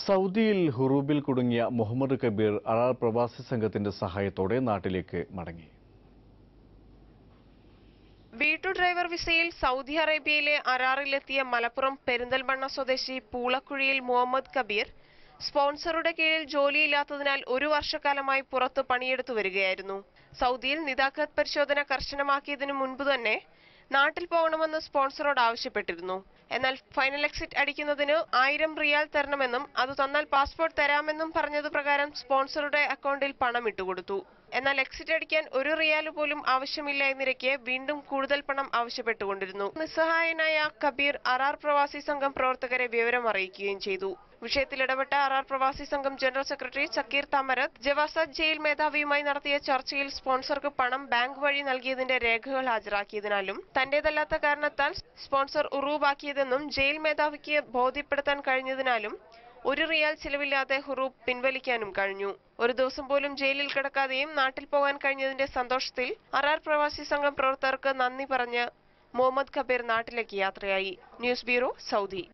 സൗദിയിൽ ഹുറൂബിൽ കുടുങ്ങിയ മുഹമ്മദ് കബീർ അറാർ പ്രവാസി സംഘത്തിന്റെ സഹായത്തോടെ നാട്ടിലേക്ക് മടങ്ങി. വീട്ടു ഡ്രൈവർ വിസയിൽ സൗദി അറേബ്യയിലെ അറാറിലെത്തിയ മലപ്പുറം പെരിന്തൽമണ്ണ സ്വദേശി പൂളക്കുഴിയിൽ മുഹമ്മദ് കബീർ സ്പോൺസറുടെ കീഴിൽ ജോലിയില്ലാത്തതിനാൽ 1 വർഷക്കാലമായി പുറത്തു പണിയെടുത്തു വരികയായിരുന്നു. സൗദിയിൽ നിദാഖത്ത് പരിശോധന കർശനമാക്കിയതിനു മുൻപ് തന്നെ നാട്ടിൽ പോകണമെന്ന് സ്പോൺസറോട് ആവശ്യപ്പെട്ടിരുന്നു. എന്നാൽ ഫൈനൽ എക്സിറ്റ് അടിക്കുന്നതിന് 1000 റിയാൽ തരണമെന്നും അത് തന്നാൽ പാസ്പോർട്ട് തരാമെന്നും പറഞ്ഞതു പ്രകാരം സ്പോൺസറുടെ അക്കൗണ്ടിൽ പണം ഇട്ടുകൊടുത്തു. എന്നാൽ എക്സിറ്റ് അടിക്കാൻ 1 റിയാൽ പോലും ആവശ്യമില്ല എന്നിരിക്കെ വീണ്ടും കൂടുതൽ പണം ആവശ്യപ്പെട്ടുകൊണ്ടിരുന്നു. നിസ്സഹായനായ കബീർ അറാർ പ്രവാസി സംഘം പ്രവർത്തകരെ വിവരം അറിയിക്കുകയും ചെയ്തു. വിഷയത്തിൽ ഇടപെട്ട അറാർ പ്രവാസി സംഘം ജനറൽ സെക്രട്ടറി സക്കീർ തമരത്ത് ജവാസാത്ത് ജയിൽ മേധാവിയുമായി നടത്തിയ ചർച്ചയിൽ സ്പോൺസർക്ക് പണം ബാങ്ക് വഴി നൽകിയതിന്റെ രേഖകൾ ഹാജരാക്കിയതിനാലും തന്റേതല്ലാത്ത കാരണത്താൽ സ്പോൺസർ ഉറൂബാക്കിയതെന്നും ജയിൽ മേധാവിക്ക് ബോധ്യപ്പെടുത്താൻ കഴിഞ്ഞതിനാലും 1 റിയാൽ ചിലവില്ലാതെ ഹുറൂബ് പിൻവലിക്കാനും കഴിഞ്ഞു. 1 ദിവസം പോലും ജയിലിൽ കിടക്കാതെയും നാട്ടിൽ പോകാൻ കഴിഞ്ഞതിന്റെ സന്തോഷത്തിൽ അറാർ പ്രവാസി സംഘം പ്രവർത്തകർക്ക് നന്ദി പറഞ്ഞ് മുഹമ്മദ് കബീർ നാട്ടിലേക്ക് യാത്രയായി. News bureau, Saudi.